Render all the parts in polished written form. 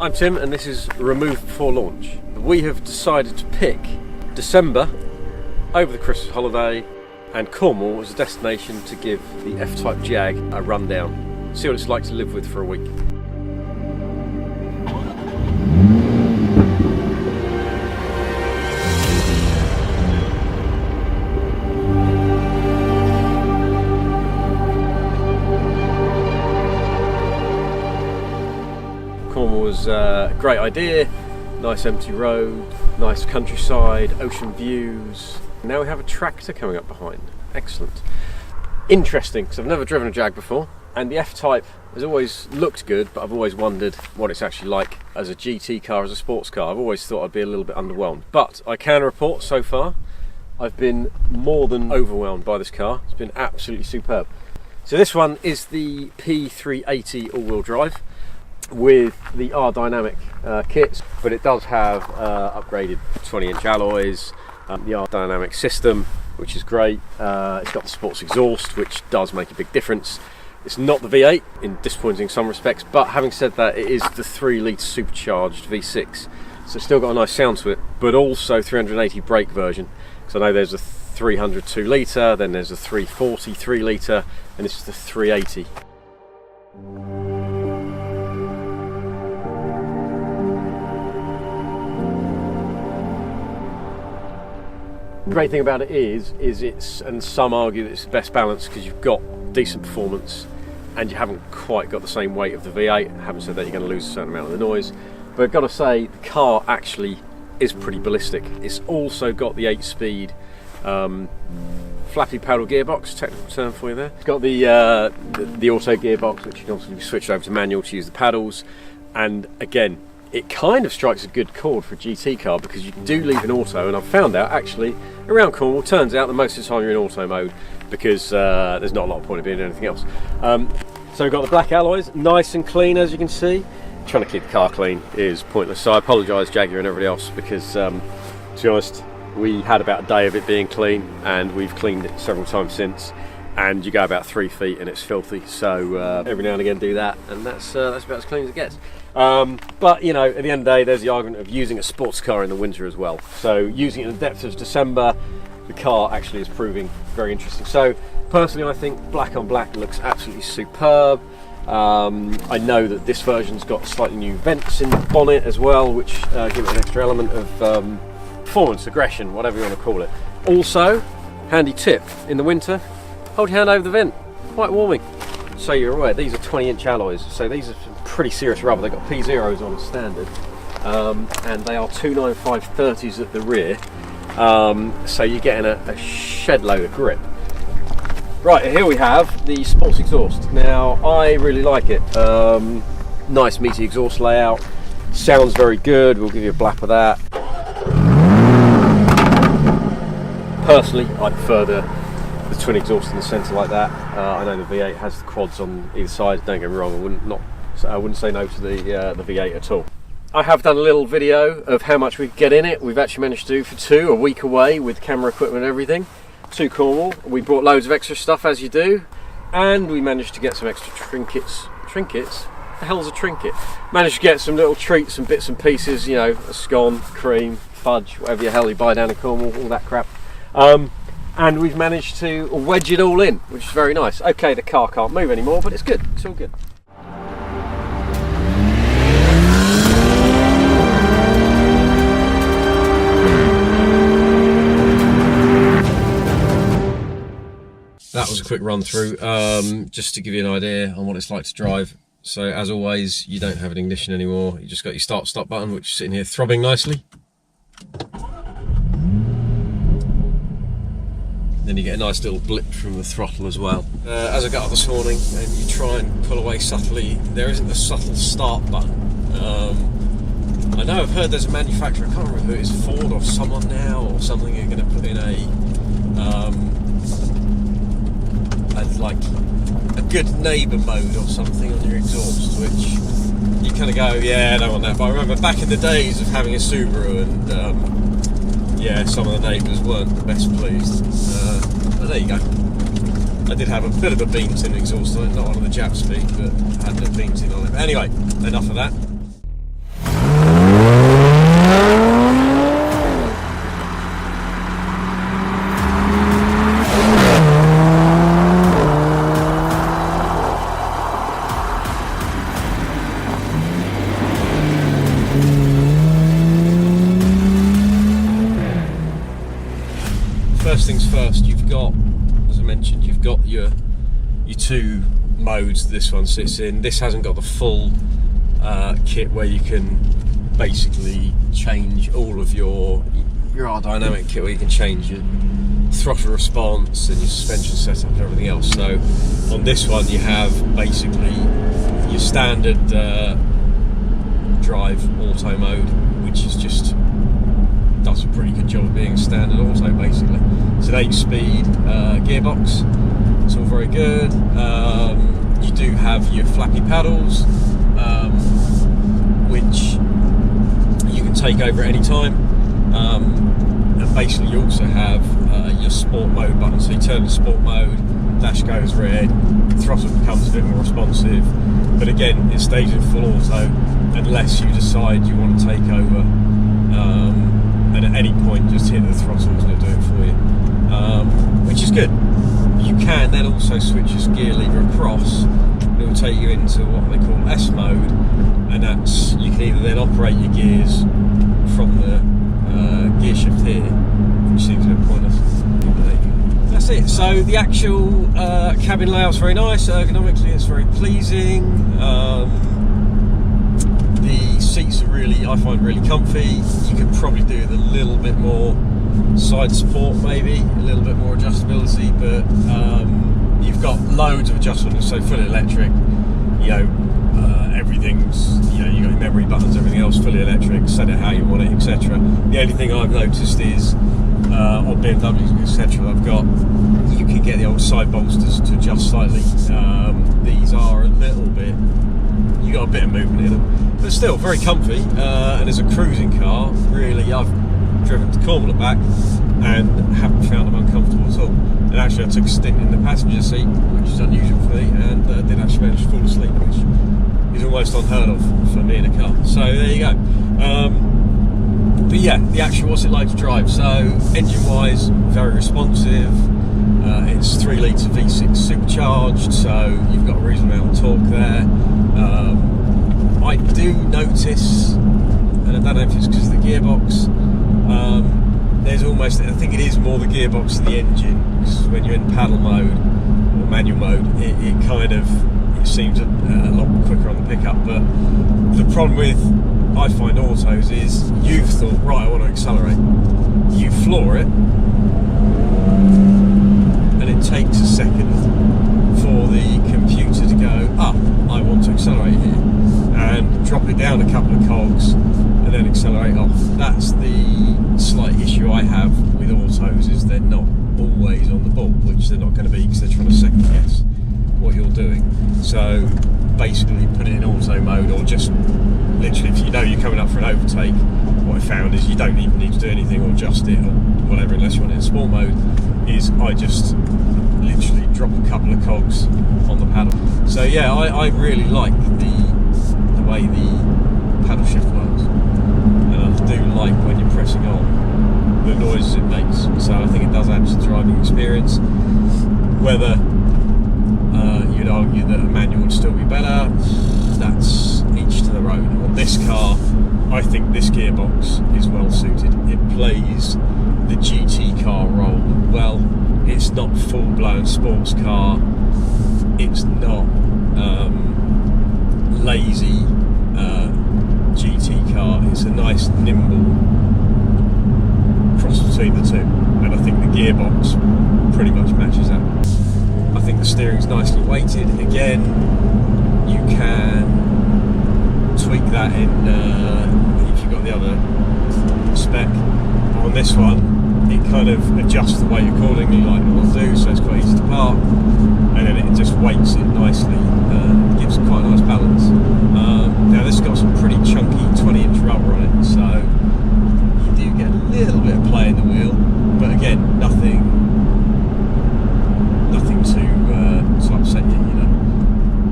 I'm Tim and this is Remove Before Launch. We have decided to pick December over the Christmas holiday and Cornwall as a destination to give the F-type Jag a rundown. See what it's like to live with for a week. Cornwall was a great idea, nice empty road, nice countryside, ocean views. Now we have a tractor coming up behind. Excellent. Interesting, because I've never driven a Jag before, and the F-type has always looked good, but I've always wondered what it's actually like as a GT car, as a sports car. I've always thought I'd be a little bit underwhelmed, but I can report so far I've been more than overwhelmed by this car. It's been absolutely superb. So this one is the P380 all-wheel drive with the R-Dynamic kits, but it does have upgraded 20-inch alloys, the R-Dynamic system, which is great. It's got the sports exhaust, which does make a big difference. It's not the V8, in disappointing some respects, but having said that, it is the 3-litre supercharged V6, so it's still got a nice sound to it, but also 380 brake version, because I know there's a 300 2-litre, then there's a 340 3-litre, and this is the 380. The great thing about it is it's, and some argue that it's the best balance because you've got decent performance and you haven't quite got the same weight of the V8. Having said that, you're going to lose a certain amount of the noise, but I've got to say the car actually is pretty ballistic. It's also got the 8-speed flappy paddle gearbox, technical term for you there. It's got the auto gearbox, which you can obviously switch over to manual to use the paddles, and again, it kind of strikes a good chord for a GT car because you do leave in auto, and I've found out actually around Cornwall, turns out that most of the time you're in auto mode because there's not a lot of point of being in anything else. So we've got the black alloys, nice and clean as you can see. Trying to keep the car clean is pointless, so I apologise Jaguar and everybody else because to be honest, we had about a day of it being clean and we've cleaned it several times since, and you go about 3 feet and it's filthy, so every now and again do that, and that's about as clean as it gets. But you know, at the end of the day, there's the argument of using a sports car in the winter as well. So using it in the depths of December, the car actually is proving very interesting. So personally, I think black on black looks absolutely superb. I know that this version's got slightly new vents in the bonnet as well, which give it an extra element of performance, aggression, whatever you want to call it. Also, handy tip, in the winter, hold your hand over the vent, quite warming. So you're aware, these are 20-inch alloys, so these are some pretty serious rubber. They've got P0s on standard, and they are 295/30s at the rear, so you're getting a shed load of grip. Right, here we have the sports exhaust. Now, I really like it. Nice meaty exhaust layout, sounds very good, we'll give you a blap of that. Personally, I prefer the twin exhaust in the centre like that. I know the V8 has the quads on either side, don't get me wrong, I wouldn't say no to the V8 at all. I have done a little video of how much we could get in it. We've actually managed to do for two, a week away with camera equipment and everything, to Cornwall. We brought loads of extra stuff as you do, and we managed to get some extra trinkets. Trinkets? The hell's a trinket? Managed to get some little treats and bits and pieces, you know, a scone, cream, fudge, whatever the hell you buy down in Cornwall, all that crap. And we've managed to wedge it all in, which is very nice. Okay, the car can't move anymore, but it's good, it's all good. That was a quick run through, just to give you an idea on what it's like to drive. So as always, you don't have an ignition anymore, you just got your start-stop button, which is sitting here throbbing nicely. Then you get a nice little blip from the throttle as well. As I got up this morning and you try and pull away subtly, there isn't a subtle start button. I know I've heard there's a manufacturer, I can't remember who it is, Ford or someone now or something, are going to put in like a good neighbour mode or something on your exhaust, which you kind of go, yeah, I don't want that. But I remember back in the days of having a Subaru and yeah, some of the neighbours weren't the best pleased. But there you go. I did have a bit of a beam-tin exhaust on it, not on the Jap speed, but had no beam-tin on it. But anyway, enough of that. mentioned, you've got your two modes this one sits in. This hasn't got the full kit where you can basically change all of your aerodynamic kit, where you can change your throttle response and your suspension setup and everything else. So on this one you have basically your standard drive auto mode, which is just does a pretty good job of being standard auto basically. It's an 8-speed gearbox, it's all very good. You do have your flappy paddles, which you can take over at any time, and basically you also have your sport mode button. So you turn the sport mode, dash goes red, throttle becomes a bit more responsive, but again it stays in full auto unless you decide you want to take over, and at any point just hit the throttle and it'll do it for you, which is good. You can then also switch your gear lever across, and it will take you into what they call S mode, and that's, you can either then operate your gears from the gear shift here, which seems a bit pointless. That's it. So the actual cabin layout's very nice. Ergonomically it's very pleasing. The seats are really, I find, really comfy. You could probably do with a little bit more side support, maybe a little bit more adjustability, but you've got loads of adjustments. So fully electric, you know, everything's, you know, you got your memory buttons, everything else fully electric, set it how you want it, etc. The only thing I've noticed is on BMWs, etc., I've got, you can get the old side bolsters to adjust slightly. These are a little bit, you got a bit of movement in them, but still very comfy. And as a cruising car, really, I've driven to Cornwall and back and haven't found them uncomfortable at all. And actually I took a stint in the passenger seat, which is unusual for me, and did actually manage to fall asleep, which is almost unheard of for me in a car. So there you go. But yeah, the actual, what's it like to drive? So engine wise, very responsive. It's 3 litre V6 supercharged, so you've got a reasonable amount of torque there. I do notice, and I don't know if it's because of the gearbox, there's almost, I think it is more the gearbox than the engine, because when you're in paddle mode or manual mode, it kind of, it seems a lot quicker on the pickup. But the problem with, I find, autos is you've thought, right, I want to accelerate, you floor it, and it takes a second for the computer to go, I want to accelerate here, and drop it down a couple of cogs and then accelerate off. That's the slight issue I have with autos, is they're not always on the ball, which they're not going to be because they're trying to second guess what you're doing. So basically put it in auto mode, or just literally, if you know you're coming up for an overtake, what I found is you don't even need to do anything or adjust it or whatever unless you want it in sport mode, is I just literally drop a couple of cogs on the paddle. So yeah, I really like the way the paddle shift works, and I do like when you're pressing on the noises it makes. So I think it does add to the driving experience. Whether you'd argue that a manual would still be better, that's each to their own. On this car, I think this gearbox is well suited. It plays the GT car role well. It's not full-blown sports car. It's not lazy GT car. It's a nice, nimble cross between the two, and I think the gearbox pretty much matches that. I think the steering's nicely weighted. Again, you can tweak that in if you've got the other spec. On this one, it kind of adjusts the weight accordingly, like it will do, so it's quite easy to park, and then it just weights it nicely, gives it quite a nice balance. Now this has got some pretty chunky 20-inch rubber on it, so you do get a little bit of play in the wheel, but again, nothing to upset you, you know.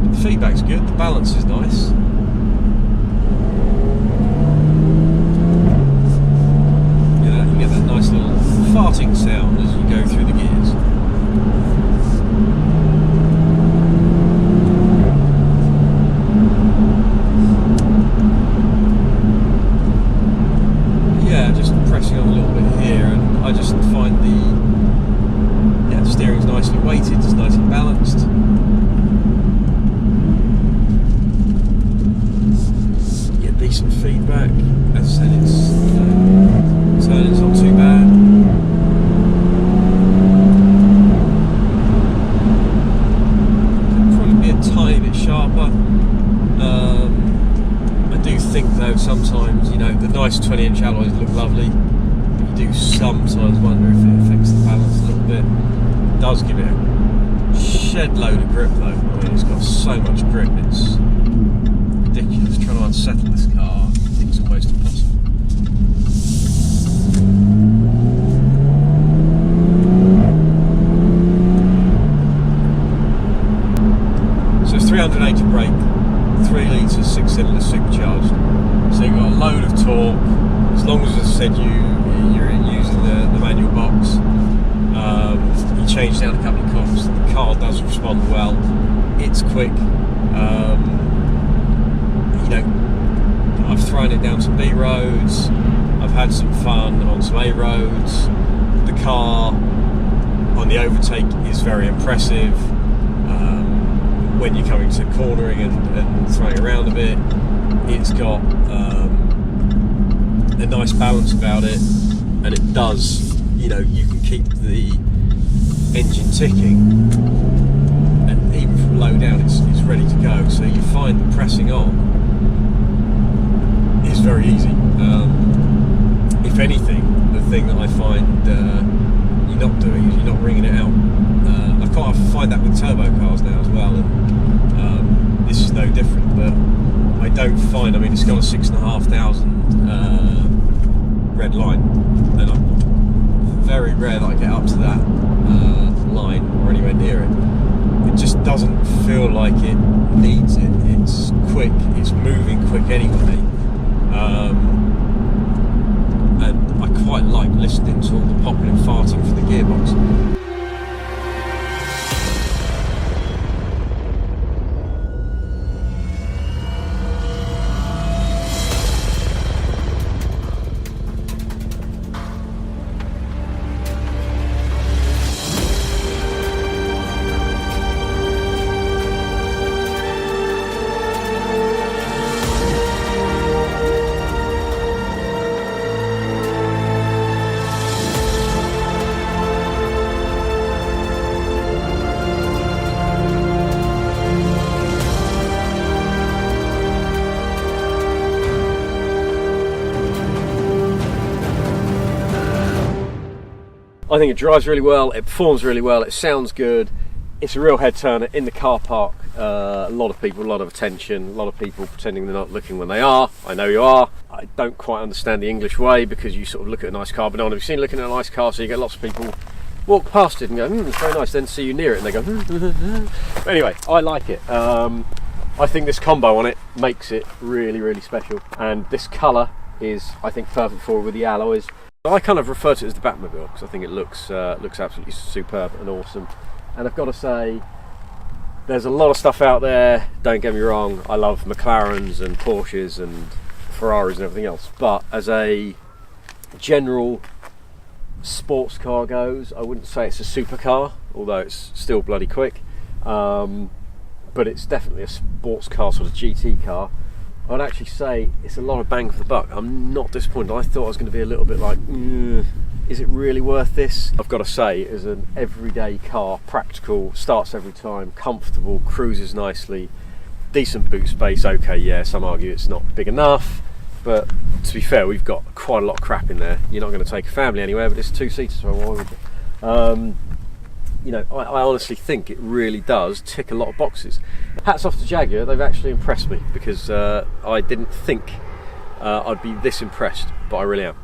But the feedback's good, the balance is nice. You know, you get that nice little farting sound as you go through the gears. Yeah, just pressing on a little bit here, and I just find the steering's nicely weighted. sharper. I do think though sometimes, you know, the nice 20-inch alloys look lovely, but you do sometimes wonder if it affects the balance a little bit. It does give it a shed load of grip though. I mean, it's got so much grip, it's ridiculous. Trying to unsettle this car, I think it's almost impossible. So it's 380 brake, 3 litres, 6 cylinders supercharged. So you've got a load of torque. As long as I said you're using the manual box, you change down a couple of cogs. The car does respond well. It's quick. You know, I've thrown it down some B roads. I've had some fun on some A roads. The car on the overtake is very impressive. When you're coming to cornering and throwing around a bit, it's got a nice balance about it, and it does, you know, you can keep the engine ticking, and even from low down it's ready to go, so you find the pressing on is very easy. If anything, the thing that I find you're not doing is you're not wringing it out. I find that with turbo cars now as well, and this is no different, but I don't find, I mean, it's got a 6,500 red line, and I'm very rare that I get up to that line or anywhere near it. It just doesn't feel like it needs it. It's quick, it's moving quick anyway, and I quite like listening to all the popping and farting from the gearbox. I think it drives really well, it performs really well, it sounds good, it's a real head turner in the car park. A lot of people, a lot of attention, a lot of people pretending they're not looking when they are. I know you are. I don't quite understand the English way, because you sort of look at a nice car, but no one have you seen looking at a nice car, so you get lots of people walk past it and go, it's very nice, then see you near it and they go, But anyway, I like it. I think this combo on it makes it really, really special, and this colour is, I think, perfect for it with the alloys. I kind of refer to it as the Batmobile because I think it looks absolutely superb and awesome. And I've got to say, there's a lot of stuff out there, don't get me wrong, I love McLarens and Porsches and Ferraris and everything else, but as a general sports car goes, I wouldn't say it's a supercar, although it's still bloody quick, but it's definitely a sports car, sort of GT car. I'd actually say it's a lot of bang for the buck. I'm not disappointed. I thought I was going to be a little bit like, is it really worth this? I've got to say, as an everyday car, practical, starts every time, comfortable, cruises nicely, decent boot space. Okay, yeah, some argue it's not big enough, but to be fair, we've got quite a lot of crap in there. You're not going to take a family anywhere, but it's a two-seater, so why would you? You know, I honestly think it really does tick a lot of boxes. Hats off to Jaguar, they've actually impressed me, because I didn't think I'd be this impressed, but I really am.